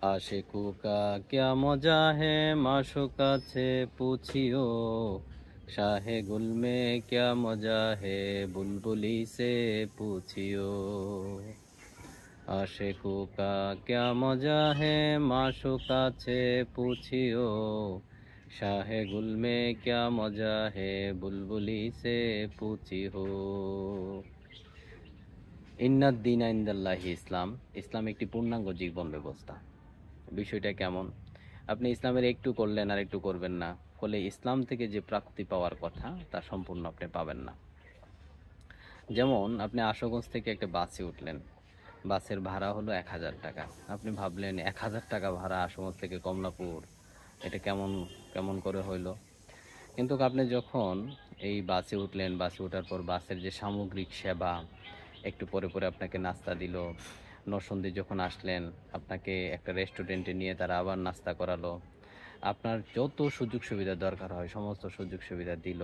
आशिकों का क्या मजा है माशूका से पूछियो शाहे गुल में क्या मजा है बुलबुली से पूछियो आशिकों का क्या मजा है माशूका से पूछियो शाहे गुल में क्या मजा है बुलबुली से पूछियो ইন্নাদ্দিনা ইনদাল্লাহি ইসলাম। ইসলাম একটি পূর্ণাঙ্গ জীবন ব্যবস্থা। বিষয়টা কেমন? আপনি ইসলামের একটু করলেন আর একটু করবেন না, ফলে ইসলাম থেকে যে প্রাপ্তি পাওয়ার কথা তা সম্পূর্ণ আপনি পাবেন না। যেমন আপনি আশুগঞ্জ থেকে একটা বাসে উঠলেন, বাসের ভাড়া হলো ১,০০০ টাকা। আপনি ভাবলেন ১,০০০ টাকা ভাড়া আশুগঞ্জ থেকে কমলাপুর, এটা কেমন কেমন করে হইলো? কিন্তু আপনি যখন এই বাসে উঠলেন, বাসে ওঠার পর বাসের যে সামগ্রিক সেবা, একটু পরে পরে আপনাকে নাস্তা দিল, নরসিংদী যখন আসলেন আপনাকে একটা রেস্টুরেন্টে নিয়ে তারা আবার নাস্তা করালো, আপনার যত সুযোগ সুবিধা দরকার হয় সমস্ত সুযোগ সুবিধা দিল।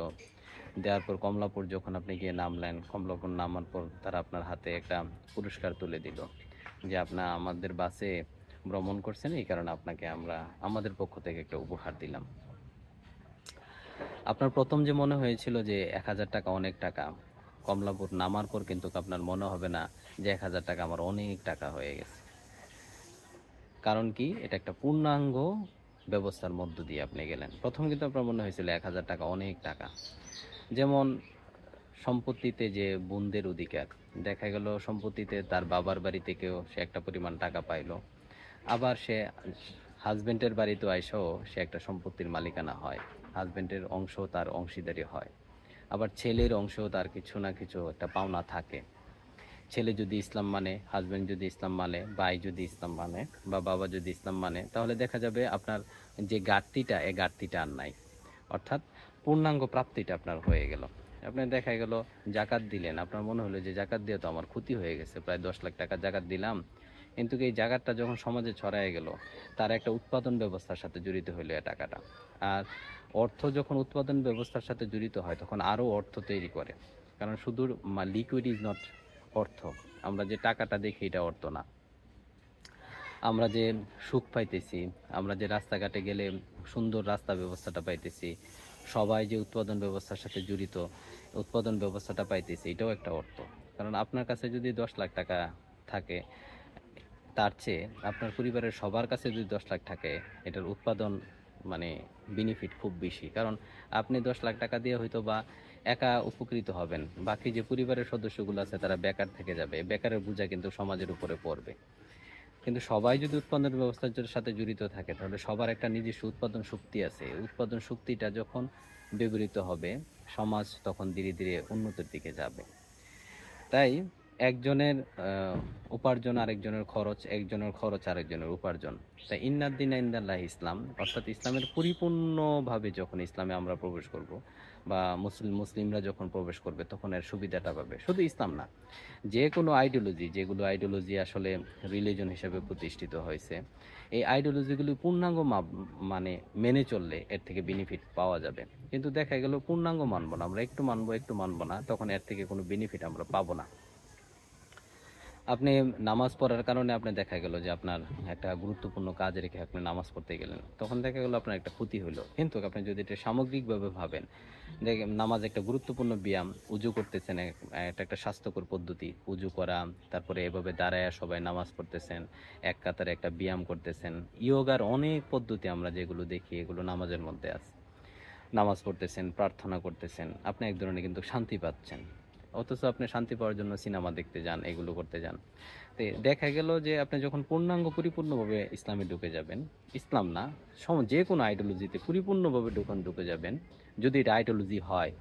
দেওয়ার পর কমলাপুর যখন আপনি গিয়ে নামলেন, কমলাপুর নামার পর তারা আপনার হাতে একটা পুরস্কার তুলে দিল যে আপনার আমাদের বাসে ভ্রমণ করছেন, এই কারণে আপনাকে আমরা আমাদের পক্ষ থেকে একটা উপহার দিলাম। আপনার প্রথম যে মনে হয়েছিল যে ১,০০০ টাকা অনেক টাকা, কমলাপুর নামার পর কিন্তু আপনার মনে হবে না যে ১,০০০ টাকা আমার অনেক টাকা হয়ে গেছে। কারণ কি? এটা একটা পূর্ণাঙ্গ ব্যবস্থার মধ্য দিয়ে আপনি গেলেন। প্রথম কিন্তু আপনার মনে হয়েছিল ১,০০০ টাকা অনেক টাকা। যেমন সম্পত্তিতে যে বোনদের অধিকার, দেখা গেল সম্পত্তিতে তার বাবার বাড়ি থেকেও সে একটা পরিমাণ টাকা পাইলো, আবার সে হাজবেন্ডের বাড়িতেও আইসাও সে একটা সম্পত্তির মালিকানা হয়, হাজবেন্ডের অংশ তার অংশীদারি হয়, আবার ছেলের অংশেও তার কিছু না কিছু একটা পাওনা থাকে। ছেলে যদি ইসলাম মানে, হাজবেন্ড যদি ইসলাম মানে, ভাই যদি ইসলাম মানে, বা বাবা যদি ইসলাম মানে, তাহলে দেখা যাবে আপনার যে ঘাটতিটা, এই ঘাটতিটা আর নাই। অর্থাৎ পূর্ণাঙ্গ প্রাপ্তিটা আপনার হয়ে গেল। আপনি দেখা গেল জাকাত দিলেন, আপনার মনে হলো যে জাকাত দিয়ে তো আমার ক্ষতি হয়ে গেছে, প্রায় ১০ লাখ টাকা জাকাত দিলাম, কিন্তু এই জাকাতটা যখন সমাজে ছড়ায় গেল, তার একটা উৎপাদন ব্যবস্থার সাথে জড়িত হইলো এই টাকাটা। আর অর্থ যখন উৎপাদন ব্যবস্থার সাথে জড়িত হয় তখন আরও অর্থ তৈরি করে। কারণ শুধু লিকুইড ইজ নট অর্থ। আমরা যে টাকাটা দেখি এটা অর্থ না। আমরা যে সুখ পাইতেছি, আমরা যে রাস্তাঘাটে গেলে সুন্দর রাস্তা ব্যবস্থাটা পাইতেছি, সবাই যে উৎপাদন ব্যবস্থার সাথে জড়িত উৎপাদন ব্যবস্থাটা পাইতেছি, এটাও একটা অর্থ। কারণ আপনার কাছে যদি ১০ লাখ টাকা থাকে, তার চেয়ে আপনার পরিবারের সবার কাছে যদি ১০ লাখ থাকে, এটার উৎপাদন মানে বেনিফিট খুব বেশি। কারণ আপনি ১০ লাখ টাকা দিয়ে হয়তো বা একা উপকৃত হবেন, বাকি যে পরিবারের সদস্যগুলো আছে তারা বেকার থেকে যাবে, বেকারের বোঝা কিন্তু সমাজের উপরে পড়বে। কিন্তু সবাই যদি উৎপাদন ব্যবস্থার সাথে জড়িত থাকে তাহলে সবার একটা নিজস্ব উৎপাদন শক্তি আছে, উৎপাদন শক্তিটা যখন ব্যবহৃত হবে সমাজ তখন ধীরে ধীরে উন্নতির দিকে যাবে। তাই একজনের উপার্জন আরেকজনের খরচ, একজনের খরচ আরেকজনের উপার্জন। তাই ইন্নাদ্দিনা ইনদাল্লাহ ইসলাম, অর্থাৎ ইসলামের পরিপূর্ণভাবে যখন ইসলামে আমরা প্রবেশ করব বা মুসলিমরা যখন প্রবেশ করবে তখন এর সুবিধাটা পাবে। শুধু ইসলাম না, যে কোনো আইডিওলজি, যেগুলো আইডিওলজি আসলে রিলিজন হিসেবে প্রতিষ্ঠিত হয়েছে, এই আইডিওলজিগুলি পূর্ণাঙ্গ মানে মেনে চললে এর থেকে বেনিফিট পাওয়া যাবে। কিন্তু দেখা গেল পূর্ণাঙ্গ মানব না, আমরা একটু মানবো একটু মানবো না, তখন এর থেকে কোনো বেনিফিট আমরা পাবো না। আপনি নামাজ পড়ার কারণে আপনি দেখা গেল যে আপনার একটা গুরুত্বপূর্ণ কাজ রেখে আপনি নামাজ পড়তে গেলেন, তখন দেখা গেল আপনার একটা ক্ষতি হলো। কিন্তু আপনি যদি এটা সামগ্রিকভাবে ভাবেন, দেখেন নামাজ একটা গুরুত্বপূর্ণ ব্যায়াম, উজু করতেছেন, এটা একটা স্বাস্থ্যকর পদ্ধতি উজু করা, তারপরে এভাবে দাঁড়ায় সবাই নামাজ পড়তেছেন, এক কাতারে একটা ব্যায়াম করতেছেন। ইয়োগার অনেক পদ্ধতি আমরা যেগুলো দেখি এগুলো নামাজের মধ্যে আছে। নামাজ পড়তেছেন, প্রার্থনা করতেছেন, আপনি এক ধরনের কিন্তু শান্তি পাচ্ছেন। অথচ আপনি শান্তি পাওয়ার জন্য সিনেমা দেখতে যান, এগুলো করতে যান। তো দেখা গেল যে আপনি যখন পূর্ণাঙ্গ পরিপূর্ণভাবে ইসলামে ঢুকে যাবেন, ইসলাম না যে কোনো আইডিওলজিতে পরিপূর্ণভাবে ঢুকে যাবেন, যদি এটা আইডিওলজি হয়,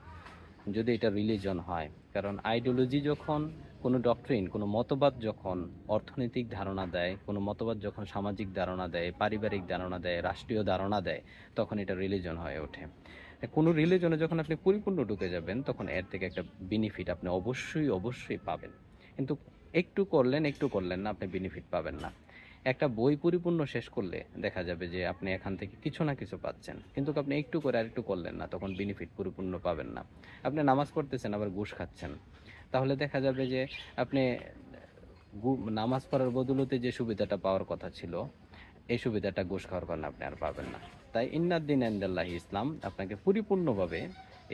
যদি এটা রিলিজন হয়। কারণ আইডিওলজি যখন, কোনো ডক্ট্রিন, কোনো মতবাদ যখন অর্থনৈতিক ধারণা দেয়, কোনো মতবাদ যখন সামাজিক ধারণা দেয়, পারিবারিক ধারণা দেয়, রাষ্ট্রীয় ধারণা দেয়, তখন এটা রিলিজন হয়ে ওঠে। কোনো রিলিজনে যখন আপনি পরিপূর্ণ ঢুকে যাবেন তখন এর থেকে একটা বেনিফিট আপনি অবশ্যই অবশ্যই পাবেন। কিন্তু একটু করলেন একটু করলেন না, আপনি বেনিফিট পাবেন না। একটা বই পরিপূর্ণ শেষ করলে দেখা যাবে যে আপনি এখান থেকে কিছু না কিছু পাচ্ছেন, কিন্তু আপনি একটু করে আর একটু করলেন না, তখন বেনিফিট পরিপূর্ণ পাবেন না। আপনি নামাজ পড়তেছেন আবার ঘুষ খাচ্ছেন, তাহলে দেখা যাবে যে আপনি নামাজ পড়ার বদলতে যে সুবিধাটা পাওয়ার কথা ছিল, এই সুবিধাটা ঘুষ খাওয়ার কারণে আপনি আর পাবেন না। তাই ইন্নাদ্দিন ইনদাল্লাহি ইসলাম, আপনাকে পরিপূর্ণভাবে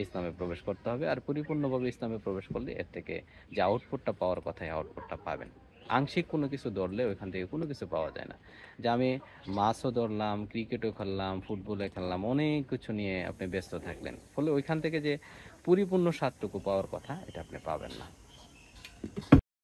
ইসলামে প্রবেশ করতে হবে। আর পরিপূর্ণভাবে ইসলামে প্রবেশ করলে এর থেকে যে আউটপুটটা পাওয়ার কথা, এই আউটপুটটা পাবেন। আংশিক কোনো কিছু ধরলে ওইখান থেকে কোনো কিছু পাওয়া যায় না। যে আমি মাছও ধরলাম, ক্রিকেটও খেললাম, ফুটবলে খেললাম, অনেক কিছু নিয়ে আপনি ব্যস্ত থাকলেন, ফলে ওইখান থেকে যে পরিপূর্ণ স্বাদটুকু পাওয়ার কথা, এটা আপনি পাবেন না।